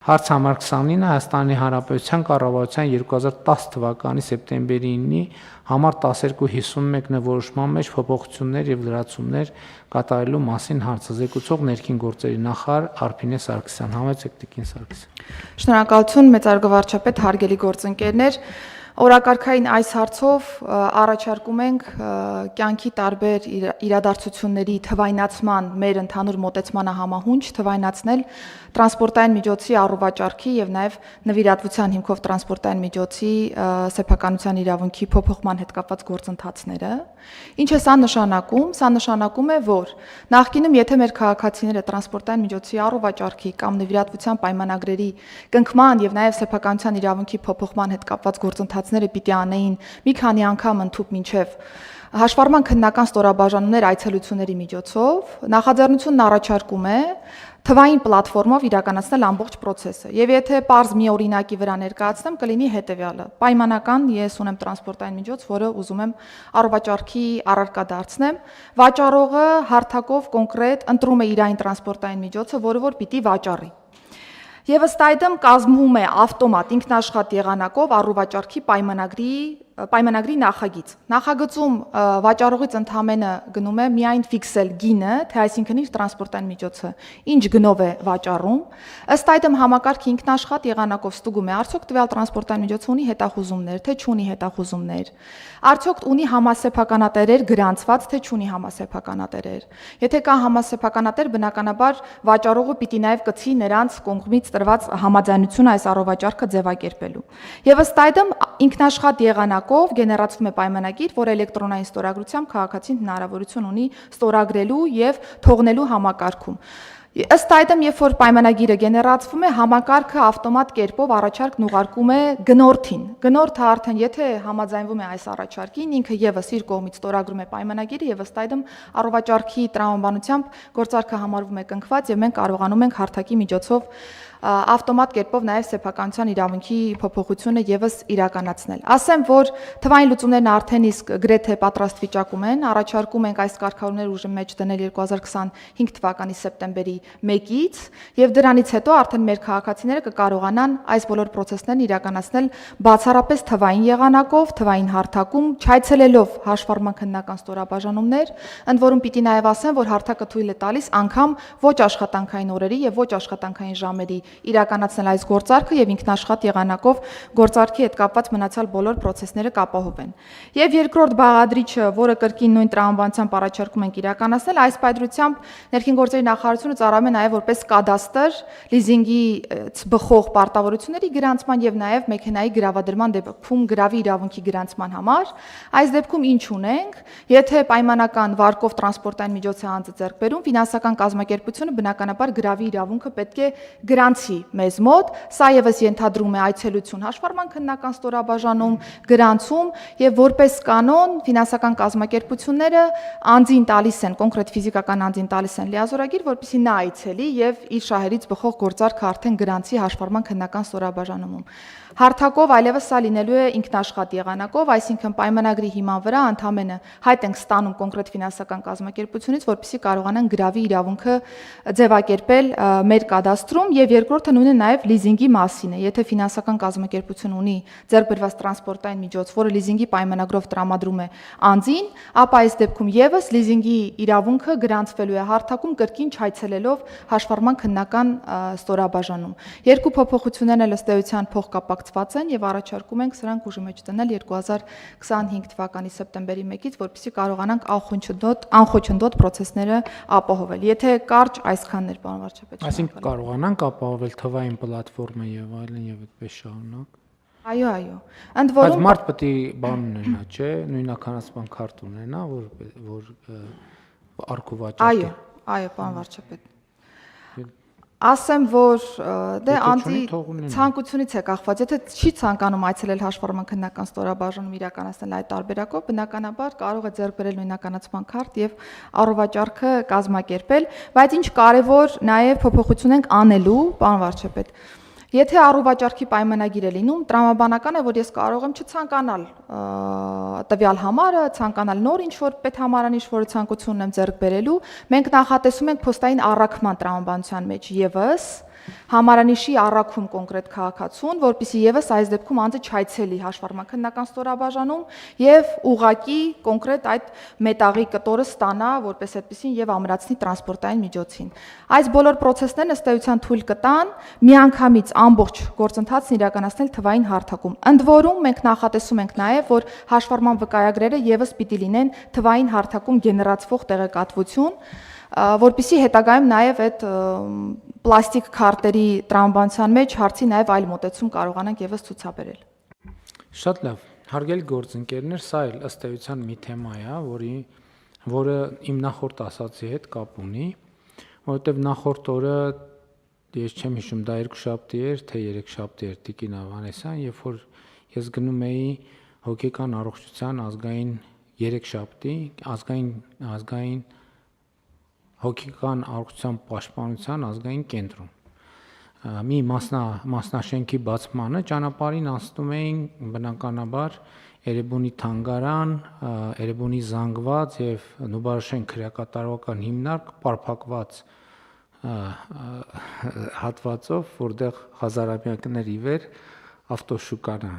Հարց համար 29 Հայաստանի Հանրապետության կառավարության 2010 թվականի սեպտեմբերի 9-ի համար 1251 որոշման մեջ փոփոխություններ եւ լրացումներ կատարելու մասին հարցը զեկուցող ներքին գործերի նախարար Արփինե Սարգսյան, համեցեք Տիկին Սարգսյան։ Շնորհակալություն, մեծարգո վարչապետ, հարգելի գործընկերներ։ Օրակարգային այս հարցով առաջարկում ենք կյանքի տարբեր իրադարձությունների թվայնացման մեր ընդհանուր մոտեցմանը համահունչ թվայնացնել տրանսպորտային միջոցի առուվաճառքի եւ նաեւ նվիրատվության հիմքով տրանսպորտային միջոցի սեփականության իրավունքի փոփոխման հետ կապված գործընթացները։ Ինչ է սա նշանակում։ Սա նշանակում է, որ նախկինում եթե մեր քաղաքացիները տրանսպորտային միջոցի առուվաճառքի կամ նվիրատվության պայմանագրերի կնքման եւ նաեւ սեփականության իրավունքի փոփոխման հետ կապված գործընթացները պիտի անեին մի քանի անգամ ընդհուպ մինչեւ հաշվառման քննական ստորաբաժանումներ այցելությունների միջոցով, նախաձեռնությունն առաջարկում է թվային պլատֆորմով իրականացնել ամբողջ process-ը։ Եվ եթե պարզ մի օրինակի վրա ներկայացնեմ, կլինի հետևյալը. պայմանական ես ունեմ տրանսպորտային միջոց, որը ուզում եմ առողջարքի առարկա դարձնեմ, վաճառողը հարթակով կոնկրետ ընտրում է իր այն տրանսպորտային միջոցը, որը որ պիտի վաճառի։ Եվ ըստ այդմ կազմում է ավտոմատ ինքնաշխատ եղանակով առողջարքի պայմանագրի նախագիծ։ Նախագծում վաճառողից ընդհանրապես գնում է միայն ֆիքսել գինը, թե այսինքն իր տրանսպորտային միջոցը ինչ գնով է վաճառում։ Ըստ այդմ համակարգը ինքնաշխատ եղանակով ստուգում է արդյոք տվյալ տրանսպորտային միջոցը ունի հետախուզումներ, թե չունի հետախուզումներ։ Արդյոք ունի համասեփականատերեր գրանցված, թե չունի համասեփականատերեր։ Եթե կա համասեփականատեր, բնականաբար վաճառողը պիտի նաև կցի նրանց կողմից տրված համաձայնությունը այս առողջարքը ձևակերպելու։ Եվ ըստ այդմ ինքնաշխատ եղանակով գեներացվում է պայմանագիր, որ էլեկտրոնային ստորագրությամբ քաղաքացին հնարավորություն ունի ստորագրելու եւ թողնելու համակարգում։ Ըստ այդմ, երբ որ պայմանագիրը գեներացվում է, համակարգը ավտոմատ կերպով առաջարկն ուղարկում է գնորդին։ Գնորդը արդեն եթե համաձայնվում է այս առաջարկին, ինքը եւս իր կողմից ստորագրում է պայմանագիրը եւ ըստ այդմ առողջարքի տրամաբանությամբ գործարքը համարվում է կնքված եւ մենք կարողանում ենք հարթակի միջոցով ավտոմատ կերպով նաև սեփականության իրավունքի փոփոխությունը եւս իրականացնել։ Ասեմ, որ թվային լուծումներն արդեն իսկ գրեթե պատրաստ վիճակում են, առաջարկում ենք այս կարգավորումները ուժի մեջ դնել 2025 թվականի սեպտեմբերի 1-ից եւ դրանից հետո արդեն մեր քաղաքացիները կկարողանան այս բոլոր process-ներն իրականացնել բացառապես թվային եղանակով, թվային հարթակում, չայցելելով հաշվառման քննական ստորաբաժանումներ, ընդ որում պիտի նաև ասեմ, որ հարթակը թույլ է տալիս անգամ ոչ աշխատանքային օրերի եւ ոչ աշխատանքային ժամերի իրականացնել այս գործարքը եւ ինքնաշխատ եղանակով գործարքի հետ կապված մնացյալ բոլոր process-ները կապահովեն։ Եվ երկրորդ բաղադրիչը, որը կրկին նույն տրամաբանությամբ առաջարկում ենք իրականացնել, այս պայմանությամբ ներքին գործերի նախարարությունը ծառայում է նաեւ որպես կադաստր լիզինգից բխող պարտավորությունների գրանցման եւ նաեւ մեքենայի գրավադրման դեպքում գրավի իրավունքի գրանցման համար։ Այս դեպքում ինչ ունենք, եթե պայմանական վարկով տրանսպորտային միջոց է անձը ձեռք բերում, ֆինանսական կազմակերպությունը բնականաբար գրավի իրավունքը պետք է գրանցի մեզ մոտ, սա եւս ենթադրում է այցելություն հաշվառման քննական ստորաբաժանում, գրանցում եւ որպես կանոն ֆինանսական կազմակերպությունները անձին տալիս են, կոնկրետ ֆիզիկական անձին տալիս են լիազորագիր, որպեսզի նա այցելի եւ իր շահերից բխող գործարքը արդեն գրանցի հաշվառման քննական ստորաբաժանումում։ Հարթակով այլևս սա լինելու է ինքնաշխատ եղանակով, այսինքն պայմանագրի հիման վրա ընդամենը հայտ ենք ստանում կոնկրետ ֆինանսական կազմակերպությունից, որպեսզի կարողանան գրավի իրավունքը ձևակերպել մեր կադաստրում եւ երկրորդը նույնը նաեւ լիզինգի մասին է։ Եթե ֆինանսական կազմակերպություն ունի ձեռք բերված տրանսպորտային միջոց, որը լիզինգի պայմանագրով տրամադրում է անձին, ապա այս դեպքում եւս լիզինգի իրավունքը գրանցվելու է հարթակում կրկին չայցելելով հաշվառման քննական ստորաբաժանում։ Երկու փոփոխություններն էլ ըստ էության փոխկապակցված են եւ առաջարկում ենք սրանք ուժի մեջ դնել 2025 թվականի սեպտեմբերի 1-ից, որպեսզի կարողանանք անխոչնդոտ process-ները ապահովել։ Եթե կարճ այսքանն էր, պարոն վարչապետ։ Այսինքն կարողանանք ապահովել թվային պլատֆորմը եւ այլն եւ այդպես շարունակ։ Այո։ Ընդ որում բայց մարդ պետք է բան ունենա, չէ՞, նույնականացման քարտ ունենա, որ արքու վաճառի։ Այո, պարոն վարչապետ։ Ասեմ, որ դե անձի ցանկությունից է կախված, եթե չի ցանկանում այցելել հաշվառման քննական ստորաբաժանում իրականացնել այդ տարբերակով, բնականաբար կարող է ձեռք բերել նույնականացման քարտ եւ առողջարքը կազմակերպել, բայց ինչ կարեւոր նաեւ փոփոխություն ենք անելու, պարոն վարչապետ։ Եթե առողջարքի պայմանագիր է լինում, տրամաբանական է, որ ես կարող եմ չցանկանալ տվյալ համարը, ցանկանալ նոր ինչ-որ պետհամարանիշ, որը ցանկություն ունեմ ձեռք բերելու, մենք նախատեսում ենք փոստային առաքման տրամաբանության մեջ եւս համարանիշի առաքում կոնկրետ քաղաքացուն, որպեսզի եւս այս դեպքում անձը չայցելի հաշվառման քննական ստորաբաժանում եւ ուղղակի կոնկրետ այդ մետաղի կտորը ստանա որպես այդպեսին եւ ամրացնի տրանսպորտային միջոցին։ Այս բոլոր process-ներն ըստ էության թույլ կտան միանգամից ամբողջ գործընթացն իրականացնել թվային հարթակում։ Ընդ որում մենք նախատեսում ենք նաեւ, որ հաշվառման վկայագրերը եւս պիտի լինեն թվային հարթակում գեներացվող տեղեկատվություն, որպեսզի հետագայում նաև այդ պլաստիկ քարտերի տրամաբանության մեջ հարցի նաև այլ մոտեցում կարողանանք եւս ցուցաբերել։ Շատ լավ, հարգելի գործընկերներ, սա էլ ըստ էության մի թեմա է, որը իմ նախորդ ասացի հետ կապ ունի, որովհետև նախորդ օրը ես չեմ հիշում դա երկուշաբթի էր, թե երեքշաբթի էր Տիկին Ավանեսյան, երբ որ ես գնում էի հոգեկան առողջության ազգային երեքշաբթի ազգային հոգեկան առողջության պաշտպանության ազգային կենտրոն։ Մի մասնաշենքի բացմանը ճանապարհին անցնում էին բնականաբար Էրեբունի թանգարան, Էրեբունի զանգված եւ Նուբարաշեն քրեակատարողական հիմնարկ պարփակված հատվածով, որտեղ հազարամյակներ ի վեր ավտոշուկան է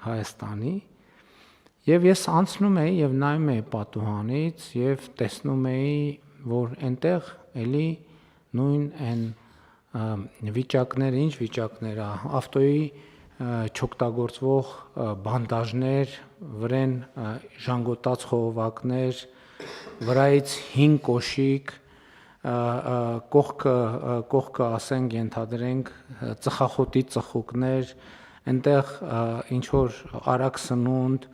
Հայաստանի, եւ ես անցնում էի եւ նայում էի պատուհանից եւ տեսնում էի, որ այնտեղ էլի նույն այն վիճակները, ինչ վիճակներ է, ավտոյի չօգտագործվող բանդաժներ, վրան ժանգոտած խողովակներ, վրայից 5 կոշիկ, կողքը ասենք ենթադրենք ծխախոտի ծխուկներ, այնտեղ ինչ որ արագ սնունդ,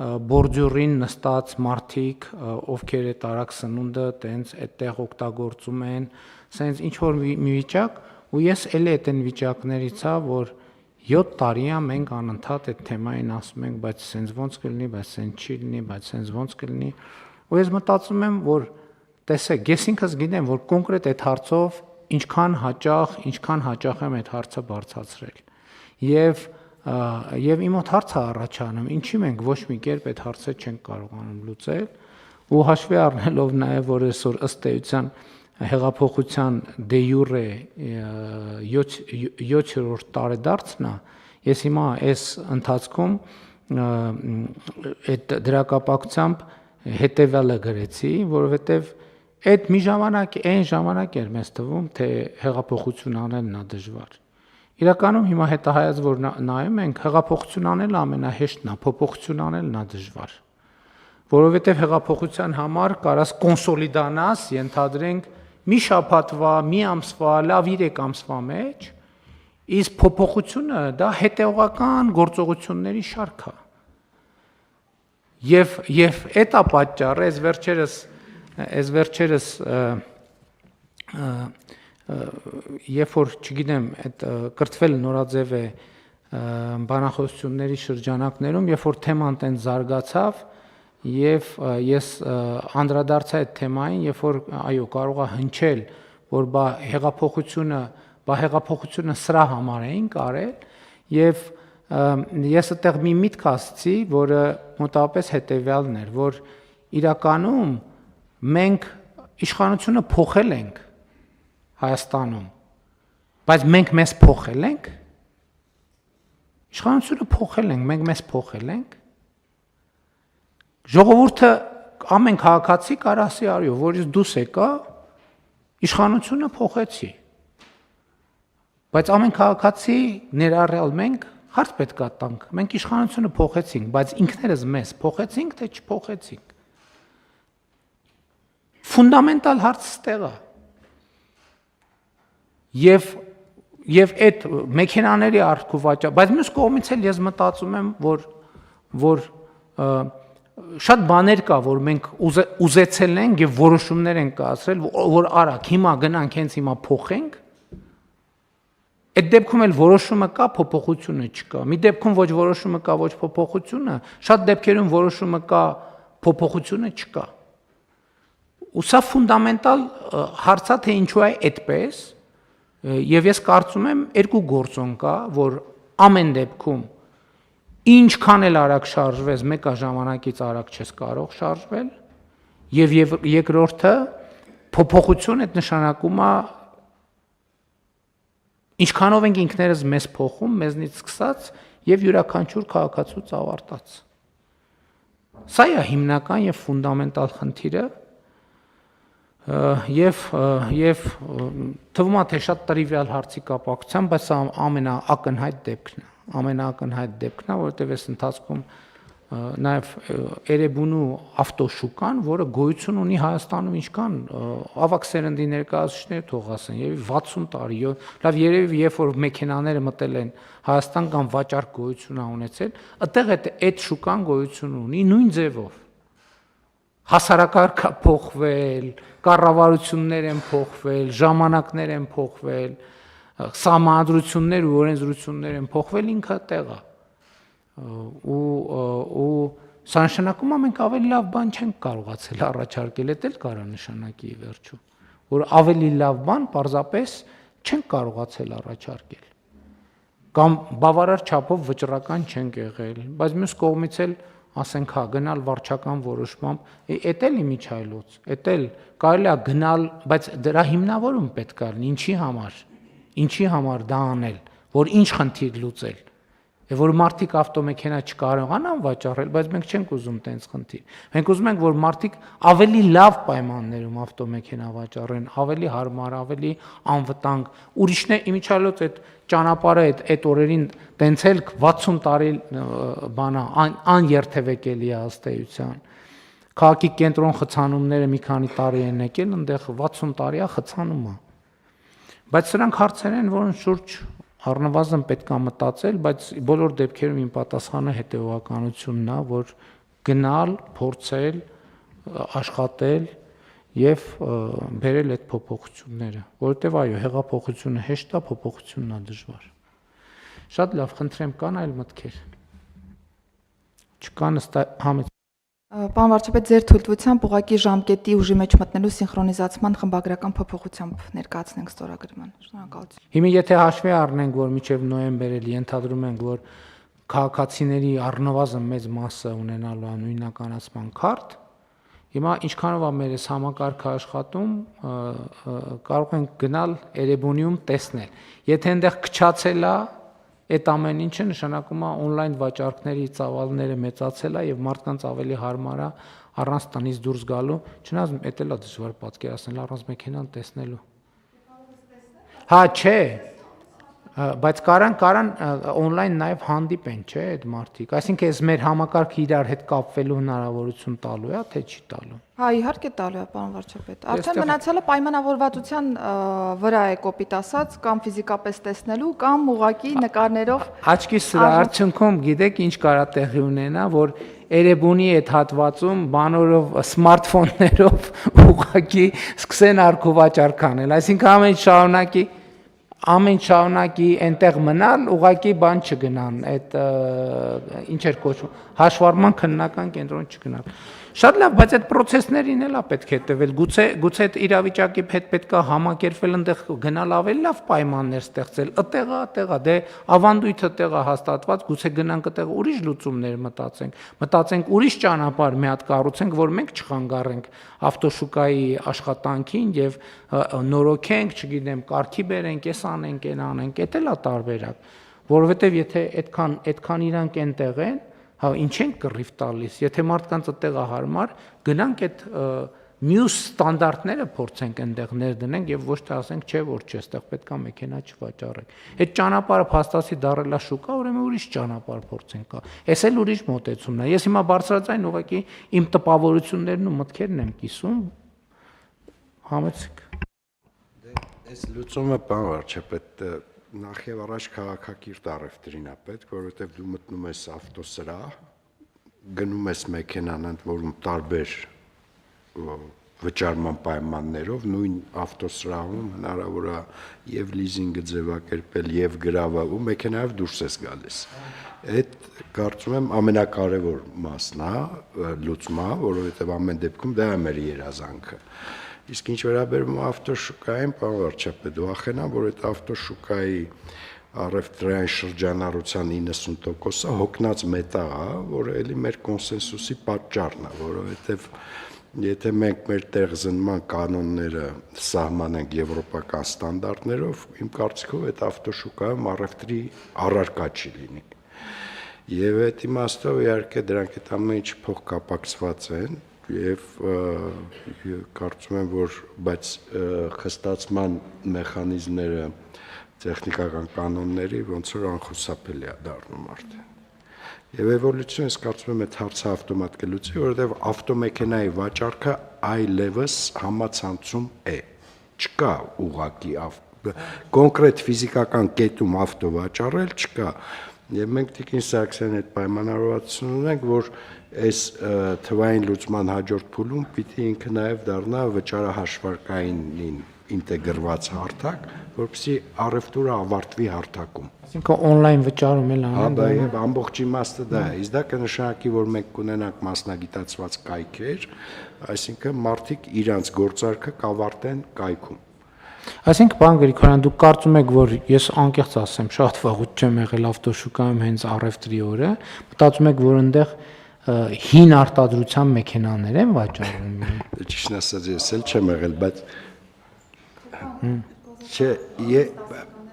բորդյուրին նստած մարդիկ, ովքեր այդ արագ սնունդը տենց այդտեղ օգտագործում են, սենց ինչ որ մի վիճակ, ու ես էլի այդ այն վիճակներից ա, որ 7 տարի է մենք անընդհատ այդ թեմային ասում ենք, բայց սենց ոնց կլինի, բայց սենց չի լինի, բայց սենց ոնց կլինի, ու ես մտածում եմ, որ տեսեք, ես ինքս գիտեմ, որ կոնկրետ այդ հարցով ինչքան հաճախ եմ այդ հարցը բարձրացրել։ Եվ իմ մոտ հարց է առաջանում, ինչի մենք ոչ մի կերպ այդ հարցը չենք կարողանում լուծել, ու հաշվի առնելով նաև, որ այսօր ըստ էության հեղափոխության դե յուրե 7-րդ տարեդարձն է, ես հիմա այս ընթացքում այդ դրա կապակցությամբ հետևյալը գրեցի, որովհետև այդ մի ժամանակ, այն ժամանակ էր մեզ թվում, թե հեղափոխություն անելն է դժվար։ Իրականում հիմա հետահայաց, որ նայում ենք, հեղափոխություն անելը ամենահեշտն է, փոփոխություն անելն է դժվար։ Որովհետև հեղափոխության համար կարաս կոնսոլիդանաս, ենթադրենք մի շաբաթվա, մի ամսվա, լավ 3 ամսվա մեջ, իսկ փոփոխությունը դա հետևողական գործողությունների շարք է։ Եվ այդ է պատճառը, այս վերջերս երբ որ, չգիտեմ, այդ կրթվել նորաձև է բանախոսությունների շրջանակներում, երբ որ թեման տենց զարգացավ, եւ ես անդրադարձա այդ թեմային, երբ որ այո, կարող է հնչել, որ բա հեղափոխությունը սրա համար էին կարել, եւ ես այդտեղ մի միտք ասացի, որը մոտավորապես հետեւյալն էր, որ իրականում մենք իշխանությունը փոխել ենք Հայաստանում, բայց մենք մեզ փոխել ենք, իշխանությունը փոխել ենք, մենք մեզ փոխել ենք, ժողովուրդը ամեն քաղաքացի կարող ասի արյո, որից դուրս եկա, իշխանությունը փոխեցի, բայց ամեն քաղաքացի ներառյալ մենք հարց պետք է տանք, մենք իշխանությունը փոխեցինք, բայց ինքներս մեզ փոխեցինք, թե չփոխեցինք, ֆունդամենտալ հարցը ստեղ է, Եվ այդ մեքենաների առք ու վաճառք, բայց մյուս կողմից էլ ես մտածում եմ, որ շատ բաներ կա, որ մենք ուզեցել ենք եւ որոշումներ ենք կայացրել, որ արագ հիմա գնանք հենց հիմա փոխենք։ Այդ դեպքում էլ որոշումը կա, փոփոխությունը չկա։ Մի դեպքում ոչ որոշումը կա, ոչ փոփոխությունը, շատ դեպքերում որոշումը կա, փոփոխությունը չկա։ Ու սա ֆունդամենտալ հարց է, թե ինչու է այդպես։ Եվ ես կարծում եմ երկու գործոն կա, որ ամեն դեպքում ինչքան էլ արագ շարժվես, մեկը ժամանակից արագ չես կարող շարժվել, եւ երկրորդը փոփոխություն այդ նշանակում է Ինչքանով ենք ինքներս մեզ փոխում, մեզնից սկսած եւ յուրաքանչյուր քաղաքացուց ավարտած։ Սա է հիմնական եւ ֆունդամենտալ խնդիրը եւ թվում է թե շատ տրիվիալ հարցի կապակցությամբ, բայց սա ամենաակնհայտ դեպքն է, որովհետեւ այս ընթացքում նաև Էրեբունու ավտոշուկան, որը գոյություն ունի Հայաստանում ինչքան ավակ սերնդի ներկայացուցիչներ թող ասեն, եւ 60 տարի, լավ երևի երբ որ մեքենաները մտել են Հայաստան կամ վաճառք գոյություն ա ունեցել, այդտեղ այդ շուկան գոյություն ունի նույն ձևով։ Հասարակարգ փոխվել, կառավարություններ են փոխվել, ժամանակներ են փոխվել, սահմանադրություններ ու օրենսդրություններ են փոխվել, ինքը տեղ է։ ու սա նշանակում է մենք ավելի լավ բան չենք կարողացել առաջարկել, դա էլ կարա նշանակի վերջում, որ ավելի լավ բան պարզապես չենք կարողացել առաջարկել կամ բավարար չափով վճռական չենք եղել, բայց մյուս կողմից էլ ասենք հա գնալ վարչական որոշմամբ, էդ էլ իմիջայլոց, էդ էլ կարելի է գնալ, բայց դրա հիմնավորում պետք է լինի, ինչի համար դա անել, որ ինչ խնդիր լուծել։ Որ մարդիկ ավտոմեքենա չկարողանան վաճառել, բայց մենք չենք ուզում տենց խնդիր։ Մենք ուզում ենք, որ մարդիկ ավելի լավ պայմաններում ավտոմեքենա վաճառեն, ավելի հարմար, ավելի անվտանգ։ Ուրիշներ իմիջիալոց այդ ճանապարհը այդ օրերին տենց էլ 60 տարի բանա աներթևեկելի է ըստ էության։ Քաղաքի կենտրոն խցանումները մի քանի տարի են եկել, այնտեղ 60 տարի է խցանում է։ Բայց սրանք հարցեր են, որոնց շուրջ առնվազն պետք է մտածել, բայց բոլոր դեպքերում իմ պատասխանը հետևողականությունն է, որ գնալ, փորձել, աշխատել եւ բերել այդ փոփոխությունները, որովհետեւ այո, հեղափոխությունը հեշտ է, փոփոխությունն է դժվար։ Շատ լավ, խնդրեմ, կան այլ մտքեր։ Չկան համեցեք։ Պարոն վարչապետ, ձեր թույլտվությամբ ուղղակի ժամկետի ուժի մեջ մտնելու սինխրոնիզացման խմբագրական փոփոխությամբ ներկայացնենք ստորագրման։ Շնորհակալություն։ Հիմա եթե հաշվի առնենք, որ մինչև նոյեմբեր էլ ենթադրում ենք, որ քաղաքացիների առնվազն մեծ մասը ունենալու է նույնականացման քարտ, հիմա ինչքանով է մեր այս համակարգը աշխատում, կարող ենք գնալ Էրեբունիում տեսնել։ Եթե այնտեղ քչացել է, այդ ամեն ինչը նշանակում է on-line վաճառքների ծավալները մեծացել է եւ մարդկանց ավելի հարմար է առանց տնից դուրս գալու, չնայած դա էլ է դժվար պատկերացնել առանց մեքենան տեսնելու։ Հա, չէ, բայց կարան on-line նաեւ հանդիպեն, չէ, այդ մարդիկ։ Այսինքն այս մեր համակարգը իրար հետ կապվելու հնարավորություն տալու է, թե չի տալու։ Հա, իհարկե տալու է, պարոն վարչապետ։ Արդեն մնացյալը պայմանավորվածության վրա է կոպիտ ասած, կամ ֆիզիկապես տեսնելու, կամ ուղղակի նկարներով։ Աչքի սրա արդյունքում գիտեք ինչ կարա տեղի ունենա, որ Էրեբունի այդ հատվածում բանորով սմարթֆոններով ուղղակի սկսեն արքուվաճառք անել, այսինքն ամեն շարունակի այնտեղ մնալ, ուղղակի բան չգնան, այդ ինչ էր կոչվում, հաշվառման քննական կենտրոն չգնալ։ Շատ լավ, բայց այդ process-ներին էլ է պետք է հետևել, գուցե այդ իրավիճակի հետ պետք է համակերպվել, այնտեղ գնալ ավելի լավ պայմաններ ստեղծել, այդտեղը, դե ավանդույթը տեղը հաստատված, գուցե գնանք այդտեղ ուրիշ լուծումներ մտածենք ուրիշ ճանապարհ մի հատ կառուցենք, որ մենք չխանգարենք ավտոշուկայի աշխատանքին եւ նորոգենք, չգիտեմ, կարգի բերենք, էս անենք, այն անենք, դա էլ է տարբերակ, որովհետեւ եթե այդքան իրանք այնտեղ են, հա ինչ ենք կռիվ տալիս, եթե մարդկանց այդտեղ է հարմար, գնանք այդ մյուս ստանդարտները փորձենք այնտեղ ներդնենք եւ ոչ թե ասենք չէ որ չէ, այդտեղ պետքա մեքենա չվաճառենք։ Այդ ճանապարհը փաստացի դարելա շուկա, ուրեմն ուրիշ ճանապարհ փորձենք։ Էս էլ ուրիշ մոտեցումն է։ Ես հիմա բարձրաձայն ուղղակի իմ տպավորություններն ու մտքերն եմ կիսում։ Համեցեք։ Այս լուծումը բան վարչապետ նախ եւ առաջ քաղաքակիրթ առևտրին է պետք, որովհետեւ դու մտնում ես ավտոսրահ, գնում ես մեքենան, ընդ որում տարբեր վճարման պայմաններով, նույն ավտոսրահում հնարավոր է եւ լիզինգը ձևակերպել եւ գրավել ու մեքենայով դուրս ես գալիս։ Այդ կարծում եմ ամենակարևոր մասն է լուծումը, որովհետեւ ամեն դեպքում դա է մեր երազանքը։ Իսկ ինչ վերաբերում ավտոշուկային, պարոն վարչապետ, վախենամ, որ այդ ավտոշուկայի առևտրային շրջանառության 90%-ը հոգնած մետաղ է, որը էլի մեր կոնսենսուսի պատճառն է, որովհետև Եթե մենք մեր տեղզնման կանոնները սահմանենք եվրոպական ստանդարտներով, իմ կարծիքով այդ ավտոշուկայում առևտրի առարկա չի լինի։ Եվ այդ իմաստով իհարկե դրանք այդ ամեն ինչ փոխկապակցված են եւ կարծում եմ, որ բայց խստացման մեխանիզմները տեխնիկական կանոնների ոնց որ անխուսափելի է դառնում արդեն։ Եվ էվոլյուցիոն ես կարծում եմ այդ հարցը ավտոմատ կլուծի, որովհետև ավտոմեքենայի վաճառքը այլևս համացանցում է։ Չկա ուղղակի կոնկրետ ֆիզիկական կետում ավտո վաճառել չկա։ Եվ մենք Տիկին Սարգսյանի հետ պայմանավորվածություն ունենք, որ այս թվային լուծման հաջորդ փուլում պիտի ինքը նաև դառնա վճարահաշվարկային ինտեգրված հարթակ, որպեսզի առևտուրը ավարտվի հարթակում։ Այսինքն on-line վճարում էլ անեն։ Հա, եւ ամբողջ իմաստը դա է։ Իսկ դա կնշանակի, որ մենք կունենանք մասնագիտացված կայքեր, այսինքն մարդիկ իրանց գործարքը կավարտեն կայքում։ Այսինքն, պարոն Գրիգորյան, դուք կարծում եք, որ ես անկեղծ ասեմ, շատ վաղուց չեմ եղել ավտոշուկայում հենց առևտրի օրը, մտածում եք, որ այնտեղ հին արտադրության մեքենաներ են վաճառվում։ Ճիշտ ասած, ես էլ չեմ եղել, բայց չէ,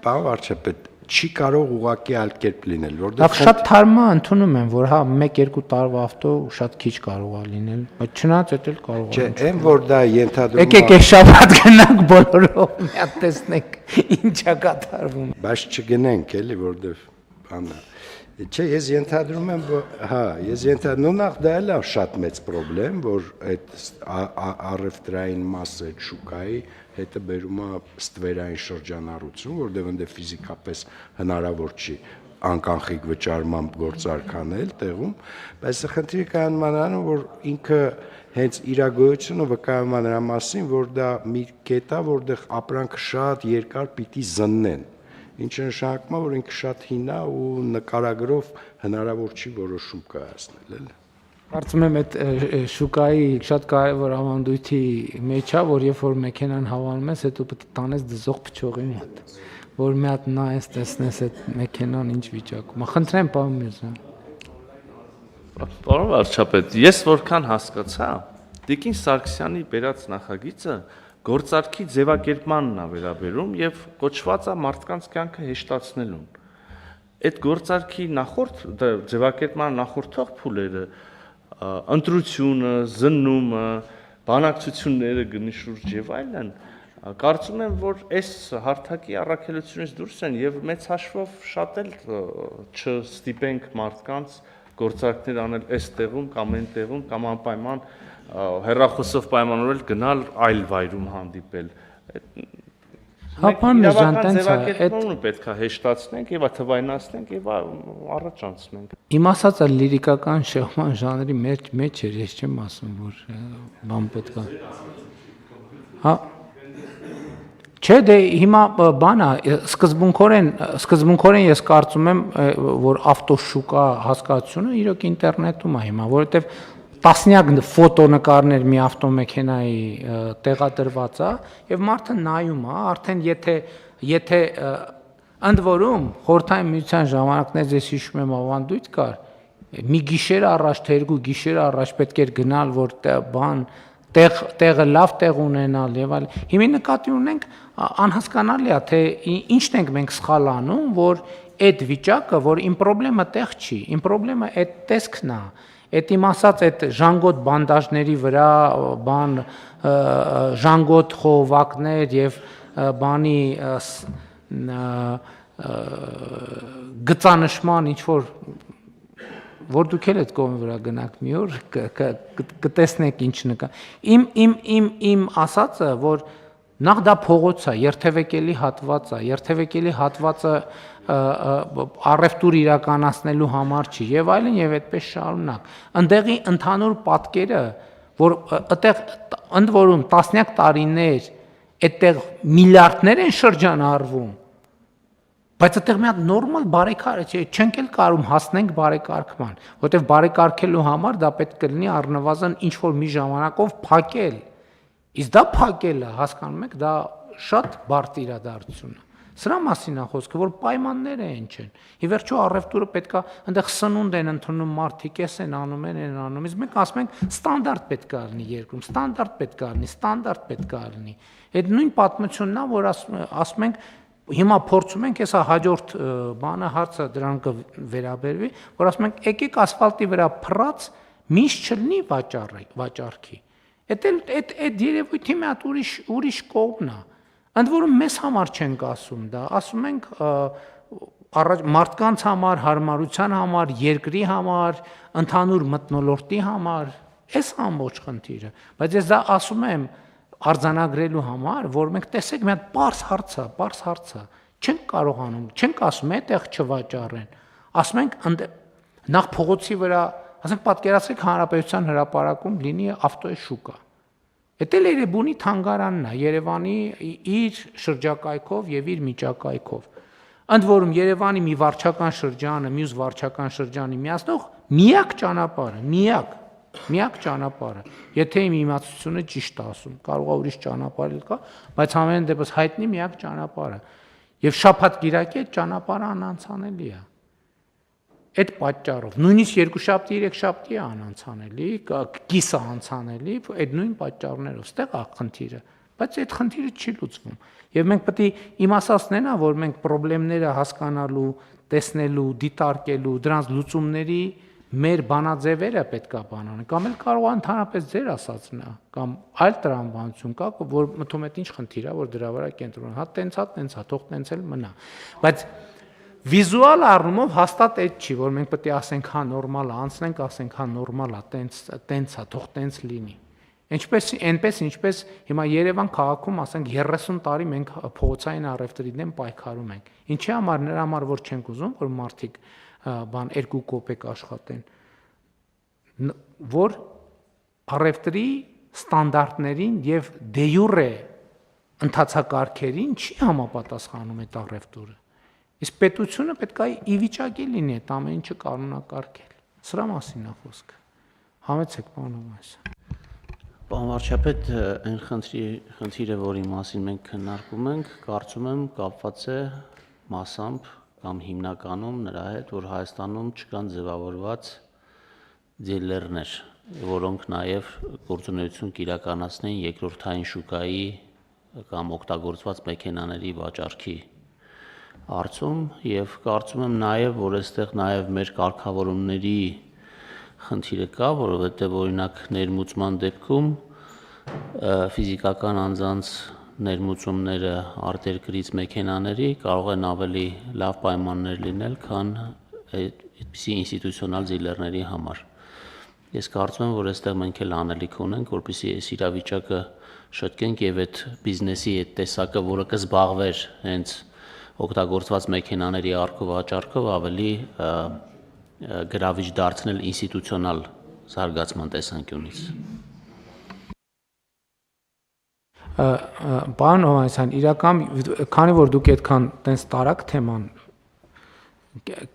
պարոն վարչապետ, չի կարող ուղղակի այլ կերպ լինել, որտեղ Լավ, շատ թարմա ընդունում եմ, որ հա 1-2 տարվա ավտո շատ քիչ կարող է լինել, բայց չնայած դա էլ կարող է։ չէ, այն որ դա ենթադրում է։ Եկեք այս շաբաթ գնանք բոլորով մի հատ տեսնենք ինչա կատարվում։ Բայց չգնենք էլի, որտեղ բանը։ Չէ, ես ենթադրում եմ, հա, ես ենթադրում նախ դա էլ է շատ մեծ խնդրեմ, որ այդ առևտրային մասը այդ շուկայի հետը բերում է ստվերային շրջանառություն, որտեղ ընդ ֆիզիկապես հնարավոր չի անկանխիկ վճարման գործարք անել տեղում, բայց խնդիրը կայանում է, որ ինքը հենց իրագործությունը վկայում է նրա մասին, որ դա մի կետ է, որտեղ ապրանքը շատ երկար պիտի զննեն։ Ինչը նշանակում է, որ ինքը շատ հին է ու նկարագրով հնարավոր չի որոշում կայացնել, էլի։ Կարծում եմ այդ շուկայի շատ կարևոր ավանդույթի մեջ է, որ երբ որ մեքենան հավանում ես, հետո պետք է տանես դզող փչողի մոտ, որ մի հատ նայես, տեսնես այդ մեքենան ինչ վիճակում է։ Խնդրեմ, պարոն Միրզյան։ Պարոն վարչապետ, ես որքան հասկացա, Տիկին Սարգսյանի բերած նախագիծը գործարքի ձևակերպմանն է վերաբերում եւ կոչված է մարդկանց կյանքը հեշտացնելուն։ Այդ գործարքի նախորդ ձևակերպման նախորդող փուլերը ընտրությունը, զննումը, բանակցությունները գնի շուրջ եւ այլն, կարծում եմ, որ այս հարթակի առաքելությունից դուրս են եւ մեծ հաշվով շատ էլ չստիպենք մարդկանց գործարքներ անել այս տեղում կամ այն տեղում կամ անպայման հեռախոսով պայմանավորել գնալ այլ վայրում հանդիպել։ Հա, պարոն Միրզյան, տենց է, այդ պետք է հեշտացնենք եւ թվայնացնենք եւ առաջ անցնենք։ Իմ ասածը լիրիկական շեղման ժանրի մեջ էր, ես չեմ ասում, որ բան պետք է։ Հա։ Չէ, դե հիմա բան է, սկզբունքորեն ես կարծում եմ, որ ավտոշուկա հասկացությունը իրոք ինտերնետում է հիմա, որովհետեւ տասնյակ ֆոտոնկարներ մի ավտոմեքենայի տեղադրված է եւ մարդը նայում է, արդեն եթե ընդ որում խորհրդային միության ժամանակներից ես հիշում եմ ավանդույթ կար, մի գիշեր առաջ, թե երկու գիշեր առաջ պետք էր գնալ, որ բան տեղը լավ տեղ ունենալ եւ այլ։ Հիմա նկատի ունենք անհասկանալի է, թե ինչն ենք մենք սխալ անում, որ այդ վիճակը, որ իմ խնդրեմը տեղ չի, իմ խնդրեմը այդ տեսքն է։ Այդ իմ ասած այդ ժանգոտ բանդաժների վրա բան ժանգոտ խողովակներ եւ բանի գծանշման ինչ որ դուք էլ այդ կողմի վրա գնաք մի օր կտեսնեք ինչ նկա։ Իմ ասածը, որ նախ դա փողոց է, երթևեկելի հատված է, երթևեկելի հատվածը առևտուր իրականացնելու համար չի եւ այլն եւ այդպես շարունակ։ Ընդեղի ընդհանուր պատկերը, որ այդտեղ ընդ որում տասնյակ տարիներ այդտեղ միլիարդներ են շրջանառվում, բայց այդտեղ մի հատ նորմալ բարեկարգ է, չենք էլ կարող հասնենք բարեկարգման, որովհետեւ բարեկարգելու համար դա պետք է լինի առնվազն ինչ որ մի ժամանակով փակել։ Իսկ դա փակելը, հասկանում եք, դա շատ բարդ իրադարձություն է։ Սրա մասին է խոսքը, որ պայմանները այն չեն։ Ի վերջո առևտուրը պետքա այնտեղ սնունդ են ընդունում մարդիկ, էս են անում, են անում։ Իսկ մենք ասում ենք ստանդարտ պետքա լինի երկրում, ստանդարտ պետքա լինի, ստանդարտ պետքա լինի։ Այդ նույն պատմությունն է, որ ասում ենք հիմա փորձում ենք հեսա հաջորդ բանը հարցը դրան կվերաբերվի, որ ասում ենք եկեք ասֆալտի վրա փռած միշտ չլինի վաճառքի։ Այդ երևույթի մի հատ ուրիշ կողմն է։ Ընդ որում մեզ համար չենք ասում դա, ասում ենք մարդկանց համար, հարմարության համար, երկրի համար, ընդհանուր մթնոլորտի համար, այս ամբողջ խնդիրը։ Բայց ես դա ասում եմ արձանագրելու համար, որ մենք տեսեք մի հատ պարզ հարց է, չենք կարողանում, չենք ասում այդտեղ չվաճառեն, ասում ենք նախ փողոցի վրա, ասենք պատկերացրեք հանրապետության հրապարակում լինի ավտոյի շուկա։ Դա Երևանի թանգարանն է, Երևանի իր շրջակայքով եւ իր միջակայքով։ Ընդ որում Երևանի մի վարչական շրջանը, մյուս վարչական շրջանի միացնող միակ ճանապարհը։ Եթե իմ իմացությունը ճիշտ է ասում, կարող է ուրիշ ճանապարհ կա, բայց ամեն դեպս հայտնի միակ ճանապարհը։ Եվ շաբաթ-կիրակի այդ ճանապարհը անանցանելի է։ Այդ պատճառով նույնիսկ երկուշաբթի, երեքշաբթի է անանցանելի, կիսը անցանելի, այդ նույն պատճառներով, ստեղ է խնդիրը, բայց այդ խնդիրը չի լուծվում։ Եվ մենք պետք է իմացածն են, որ մենք խնդիրները հասկանալու, տեսնելու, դիտարկելու, դրանց լուծումների մեր բանաձևերը պետքա բանան, կամ էլ կարող է ընդհանրապես ձեր ասածն է, կամ այլ տրամաբանություն կա, որ մտնում է ինչ խնդիր է, որ դրա վրա կենտրոնանա, հա տենց է, թող տենց էլ մնա։ Բայց վիզուալ առումով հաստատ այդ չի, որ մենք պետք է ասենք հա նորմալ է, անցնենք, ասենք հա նորմալ է, տենց է, թող տենց լինի։ Ինչպես հիմա Երևան քաղաքում ասենք 30 տարի մենք փողոցային առևտրի դեմ պայքարում ենք։ Ինչի համար, նրա համար որ չենք ուզում, որ մարդիկ 2 կոպեկ աշխատեն, որ առևտրի ստանդարտներին եւ դե յուրե ընթացակարգերին չի համապատասխանում այդ առևտուրը։ Իսկ պետությունը պետք է ի վիճակի լինի այդ ամեն ինչը կանոնակարգել։ Սրա մասին է խոսքը։ Համեցեք, պարոն Հովհաննիսյան։ Պարոն վարչապետ, այն խնդիրը, որի մասին մենք քննարկում ենք, կարծում եմ կապված է մասամբ կամ հիմնականում նրա հետ, որ Հայաստանում չկան ձևավորված դիլերներ, որոնք նաև գործունեություն կիրականացնեն երկրորդային շուկայի կամ օգտագործված մեքենաների վաճառքի հարցում եւ կարծում եմ նաեւ որ այստեղ նաեւ մեր կարգավորումների խնդիրը կա, որովհետեւ օրինակ ներմուծման դեպքում ֆիզիկական անձանց ներմուծումները արտերկրից մեքենաների կարող են ավելի լավ պայմաններ լինել, քան այդպիսի ինստիտուցիոնալ դիլերների համար։ Ես կարծում եմ, որ այստեղ մենք էլ անելիք ունենք, որպեսզի այս իրավիճակը շտկենք եւ այդ բիզնեսի այդ տեսակը, որը կզբաղվեր հենց օգտագործված մեքենաների առքովաճառքով ավելի գրավիչ դարձնել ինստիտուցիոնալ զարգացման տեսանկյունից։ Պարոն Հովհաննիսյան, իրական քանի որ դուք այդքան տենց տարակ թեման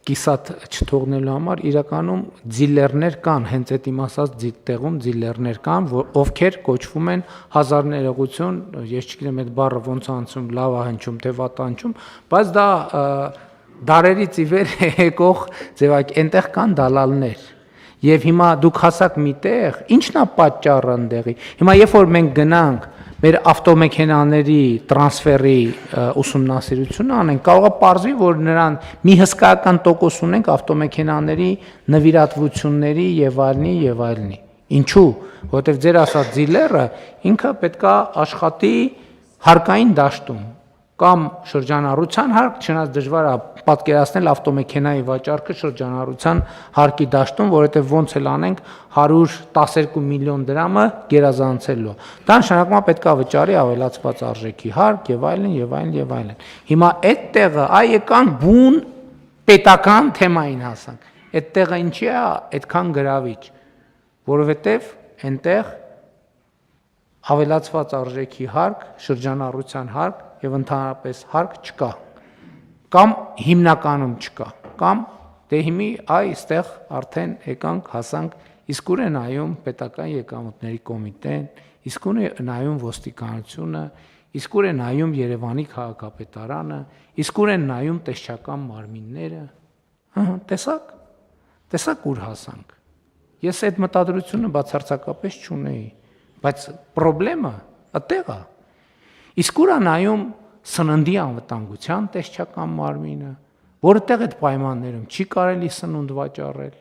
կիսատ չթողնելու համար իրականում դիլերներ կան, հենց այդ իմ ասած տեղում դիլերներ կան, ովքեր կոչվում են հազար ներողություն, ես չգիտեմ այդ բառը ոնց անցում, լավ է հնչում, թե վատ է հնչում, բայց դա դարերից ի վեր եկող ձևակ, այնտեղ կան դալալներ։ Եվ հիմա դուք հասակ միտեղ, ի՞նչն է պատճառը այնտեղի։ Հիմա երբ որ մենք գնանք մեր ավտոմեքենաների տրանսֆերի ուսումնասիրությունը անենք, կարող է պարզվի, որ նրան մի հսկայական տոկոս ունենք ավտոմեքենաների նվիրատվությունների եւ այլնի։ Ինչու՞, որովհետեւ ձեր ասած դիլերը ինքը պետքա աշխատի հարկային դաշտում կամ շրջանառության հարկ, չնայած դժվար է պատկերացնել ավտոմեքենայի վաճառքը շրջանառության հարկի դաշտում, որովհետև ոնց էլ անենք 112 միլիոն դրամը գերազանցելու։ Դա նշանակում է պետք է վճարի ավելացված արժեքի հարկ եւ այլն։ Հիմա այդ տեղը եկանք բուն պետական թեմային հասանք։ Այդ տեղը ինչի է այդքան գրավիչ, որովհետև այնտեղ ավելացված արժեքի հարկ, շրջանառության հարկ եւ ընդհանրապես հարկ չկա, կամ հիմնականում չկա, կամ դե հիմի այստեղ արդեն եկանք հասանք, իսկ ուր է նայում պետական եկամուտների կոմիտեն, իսկ ուր է նայում ոստիկանությունը, իսկ ուր է նայում Երևանի քաղաքապետարանը, իսկ ուր են նայում տեսչական մարմինները։ Տեսակ ուր հասանք։ Ես այդ մտադրությունը բացարձակապես չունեի, բայց խնդրեմը այդտեղ է։ Իսկ ուր է նայում սննդի անվտանգության տեսչական մարմինը, որտեղ այդ պայմաններում չի կարելի սնունդ վաճառել։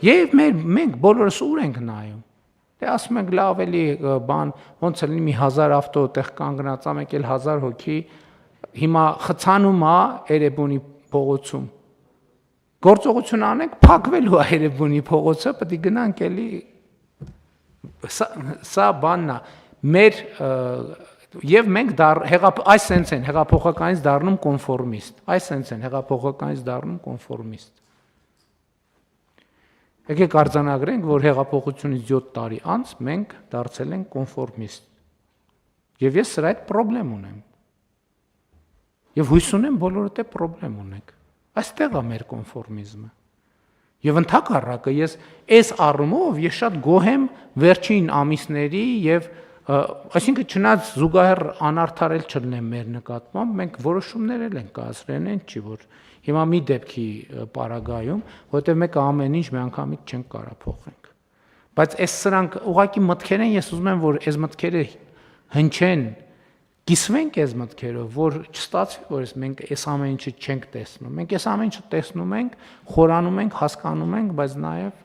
Եվ մենք բոլորս ուր ենք նայում։ Դե ասում ենք լավ էլի բան, ոնց է լինի մի 1000 ավտո տեղ կանգնած, ամենք էլ 1000 հոգի հիմա խցանում է Էրեբունի փողոցում։ Գործողություն անենք, փակվելու է Էրեբունի փողոցը, պետք է գնանք էլի սա բանն է։ Մեր եւ մենք այս sense են հեղափոխականից դառնում կոնֆորմիստ։ Այս sense են հեղափոխականից դառնում կոնֆորմիստ։ Եկեք արձանագրենք, որ հեղափոխությունից 7 տարի անց մենք դարձել ենք կոնֆորմիստ։ Եվ ես սրա հետ խնդրեմ ունեմ։ Եվ հույս ունեմ բոլորդ է խնդրեմ ունեք։ Այստեղ է մեր կոնֆորմիզմը։ Եվ ընդհակառակը ես այս առումով ես շատ գոհ եմ վերջին ամիսների եւ այսինքն չնայած զուգահեռ անարդարել չլինեմ մեր նկատմամբ, մենք որոշումներ ենք կայացրել, այն չի որ հիմա մի դեպքի պարագայում, որտեղ մեկը ամեն ինչ մի անգամից չենք կարող փոխենք։ Բայց այս սրանք ուղղակի մտքեր են, ես ուզում եմ որ այս մտքերը հնչեն, կիսվենք այս մտքերով, որ չստացվի, որ մենք այս ամեն ինչը չենք տեսնում։ Մենք այս ամեն ինչը տեսնում ենք, խորանում ենք, հասկանում ենք, բայց նաև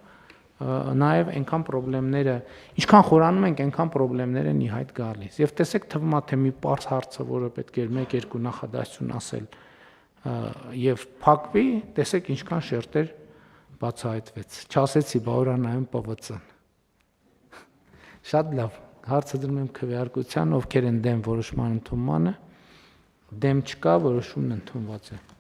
այնքան խնդիրները, ինչքան խորանում ենք, այնքան խնդիրներ են իհայտ գալիս։ Եվ տեսեք թվում է թե մի պարզ հարցը, որը պետք է 1-2 նախադասություն ասել, եւ փակվի, տեսեք ինչքան շերտեր բացահայտվեց։ Չասեցի, բա որա նայում ՊՎՑ-ն։ Շատ լավ, հարցը դնում եմ քվեարկության, ովքեր են դեմ որոշման ընդունմանը, դեմ չկա, որոշումն ընդունված է։